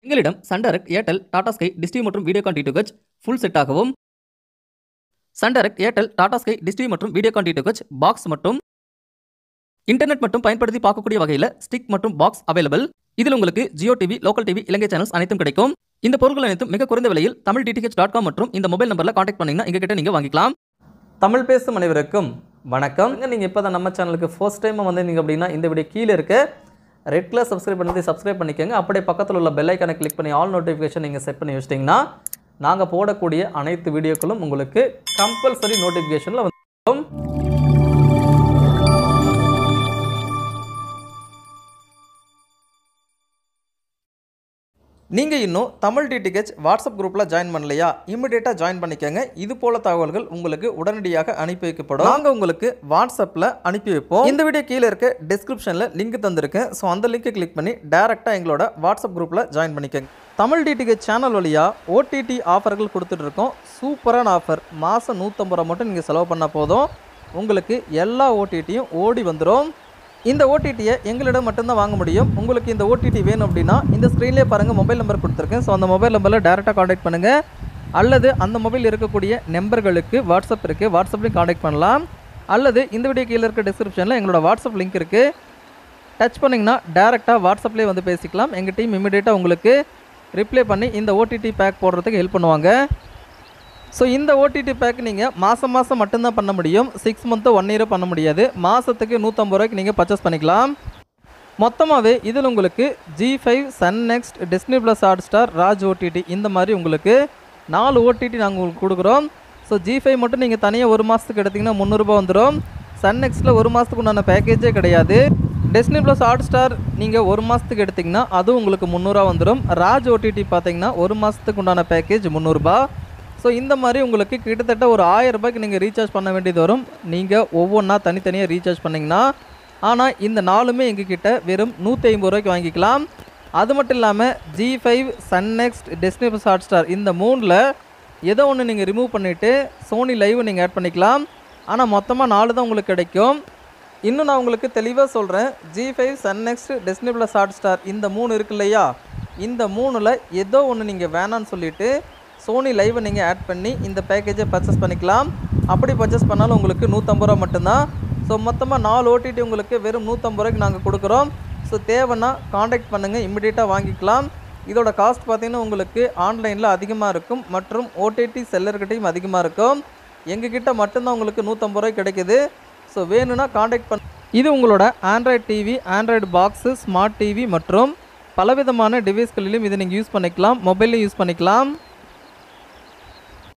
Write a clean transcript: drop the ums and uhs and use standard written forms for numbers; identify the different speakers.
Speaker 1: எங்களிடம் Sun Direct, Airtel, Tata Sky, Dish TV மற்றும் Videocon DTH full செட்டாகவும், Sun Direct, Airtel, Tata Sky, Dish TV மற்றும் வீடியோகான் டிடிஹெச் பாக்ஸ் மற்றும் இன்டர்நெட் மட்டும் பயன்படுத்தி பார்க்கக்கூடிய வகையில் ஸ்டிக் மற்றும் பாக்ஸ் அவைலபிள். இதில் உங்களுக்கு ஜியோ டிவி, லோக்கல் டிவி, இலங்கை சேனல்ஸ் அனைத்தும் கிடைக்கும். இந்த பொருட்கள் அனைத்தும் மிக குறைந்த விலையில் tamildth.com மற்றும் இந்த மொபைல் நம்பரில் கான்டாக்ட் பண்ணீங்கன்னா எங்ககிட்ட நீங்கள் வாங்கிக்கலாம். தமிழ் பேசும் அனைவருக்கும் வணக்கம். நீங்கள் இப்போ தான் நம்ம சேனலுக்கு ஃபர்ஸ்ட் டைம் வந்திருந்தீங்க அப்படின்னா இந்த வீடியோ கீழே இருக்க ரெட் கலர் சப்ஸ்கிரைப் பண்ணி சப்ஸ்கிரைப் பண்ணிக்கோங்க. அப்படியே பக்கத்தில் உள்ள பெல் ஐக்கானை கிளிக் பண்ணி ஆல் நோட்டிஃபிகேஷன் நீங்கள் செட் பண்ணி வச்சிட்டிங்கன்னா நாங்கள் போடக்கூடிய அனைத்து வீடியோக்களும் உங்களுக்கு கம்பல்சரி நோட்டிஃபிகேஷனில் வந்துடும். நீங்கள் இன்னும் தமிழ் டிடிஹெச் வாட்ஸ்அப் குரூப்பில் ஜாயின் பண்ணலையா? இமிடியேட்டாக ஜாயின் பண்ணிக்கோங்க. இது போல தகவல்கள் உங்களுக்கு உடனடியாக அனுப்பி வைக்கப்படும். நாங்கள் உங்களுக்கு வாட்ஸ்அப்பில் அனுப்பி வைப்போம். இந்த வீடியோ கீழே இருக்க டிஸ்கிரிப்ஷனில் லிங்க் தந்திருக்கேன். ஸோ அந்த லிங்க்கை கிளிக் பண்ணி டேரெக்டாக எங்களோட வாட்ஸ்அப் குரூப்பில் ஜாயின் பண்ணிக்கோங்க. தமிழ் டிடிஹெச் சேனல் வழியாக ஓடிடி ஆஃபர்கள் கொடுத்துட்ருக்கோம். சூப்பரான ஆஃபர். மாதம் 150 ரூபா மட்டும் நீங்கள் செலவு பண்ணால் போதும், உங்களுக்கு எல்லா ஓடிடியும் ஓடி வந்துடும். இந்த ஓடிடியை எங்களிடம் மட்டும்தான் வாங்க முடியும். உங்களுக்கு இந்த ஓடிடி வேணும் அப்படின்னா இந்த ஸ்க்ரீன்லேயே பாருங்கள், மொபைல் நம்பர் கொடுத்துருக்கேன். ஸோ அந்த மொபைல் நம்பரில் டேரெக்டாக காண்டாக்ட் பண்ணுங்கள். அல்லது அந்த மொபைல் இருக்கக்கூடிய நம்பர்களுக்கு வாட்ஸ்அப் இருக்குது, வாட்ஸ்அப்லேயும் காண்டாக்ட் பண்ணலாம். அல்லது இந்த வீடியோ கீழே இருக்க டிஸ்கிரிப்ஷனில் எங்களோட வாட்ஸ்அப் லிங்க் இருக்குது. டச் பண்ணிங்கன்னா டேரெக்டாக வாட்ஸ்அப்லேயே வந்து பேசிக்கலாம். எங்கள் டீம் இமீடியட்டாக உங்களுக்கு ரிப்ளை பண்ணி இந்த ஓடிடி பேக் போடுறதுக்கு ஹெல்ப் பண்ணுவாங்க. ஸோ இந்த ஓடிடி பேக் நீங்கள் மாதம் மட்டும்தான் பண்ண முடியும். 6 மந்த்து 1 இயர் பண்ண முடியாது. மாதத்துக்கு 150 ரூபாய்க்கு நீங்கள் பர்ச்சேஸ் பண்ணிக்கலாம். மொத்தமாகவே இதில் உங்களுக்கு G5, Sun NXT, Disney plus Hotstar, Raj OTT இந்த மாதிரி உங்களுக்கு 4 ஓடிடி நாங்கள் உங்களுக்கு கொடுக்குறோம். ஸோ G5 மட்டும் நீங்கள் தனியாக ஒரு மாதத்துக்கு எடுத்திங்கன்னா 300 ரூபா வந்துடும். சன் நெக்ஸ்ட்டில் ஒரு மாதத்துக்கு உண்டான பேக்கேஜே கிடையாது. டிஸ்னி ப்ளஸ் ஹாட்ஸ்டார் நீங்கள் ஒரு மாதத்துக்கு எடுத்திங்கன்னா அதுவும் உங்களுக்கு 300 வந்துடும். ராஜ் ஓடிடி பார்த்தீங்கன்னா ஒரு மாதத்துக்கு உண்டான பேக்கேஜ் 300 ரூபா. ஸோ இந்த மாதிரி உங்களுக்கு கிட்டத்தட்ட ஒரு 1000 ரூபாய்க்கு நீங்கள் ரீசார்ஜ் பண்ண வேண்டியது வரும். நீங்கள் ஒவ்வொன்றா தனித்தனியாக ரீசார்ஜ் பண்ணிங்கன்னா. ஆனால் இந்த 4மே எங்ககிட்ட வெறும் 150 ரூபாய்க்கு வாங்கிக்கலாம். அது மட்டும் இல்லாமல் G5, Sun NXT, Disney plus Hotstar இந்த 3ல் ஏதோ ஒன்று நீங்கள் ரிமூவ் பண்ணிவிட்டு சோனி லைவ் நீங்கள் ஆட் பண்ணிக்கலாம். ஆனால் மொத்தமாக 4 தான் உங்களுக்கு கிடைக்கும். இன்னும் நான் உங்களுக்கு தெளிவாக சொல்கிறேன். G5, Sun NXT, Disney plus Hotstar இந்த 3 இருக்கு இல்லையா? இந்த 3ல் ஏதோ ஒன்று நீங்கள் வேணான்னு சொல்லிவிட்டு சோனி லைவை நீங்கள் ஆட் பண்ணி இந்த பேக்கேஜை பர்ச்சேஸ் பண்ணிக்கலாம். அப்படி பர்ச்சேஸ் பண்ணாலும் உங்களுக்கு 150 ரூபா மட்டும்தான். ஸோ மொத்தமாக 4 ஓடிடி உங்களுக்கு வெறும் 150 ரூபாய்க்கு நாங்கள் கொடுக்குறோம். ஸோ தேவைன்னா காண்டாக்ட் பண்ணுங்கள், இமிடியேட்டாக வாங்கிக்கலாம். இதோட காஸ்ட் பார்த்திங்கன்னா உங்களுக்கு ஆன்லைனில் அதிகமாக இருக்கும் மற்றும் ஓடிடி செல்லர்கிட்டையும் அதிகமாக இருக்கும். எங்ககிட்ட மட்டும்தான் உங்களுக்கு 150 ரூபாய்க்கு கிடைக்குது. ஸோ வேணும்னா காண்டாக்ட் இது உங்களோட Android TV, Android box, smart TV மற்றும் பலவிதமான டிவைஸ்களிலும் இதை நீங்கள் யூஸ் பண்ணிக்கலாம். மொபைலையும் யூஸ் பண்ணிக்கலாம்.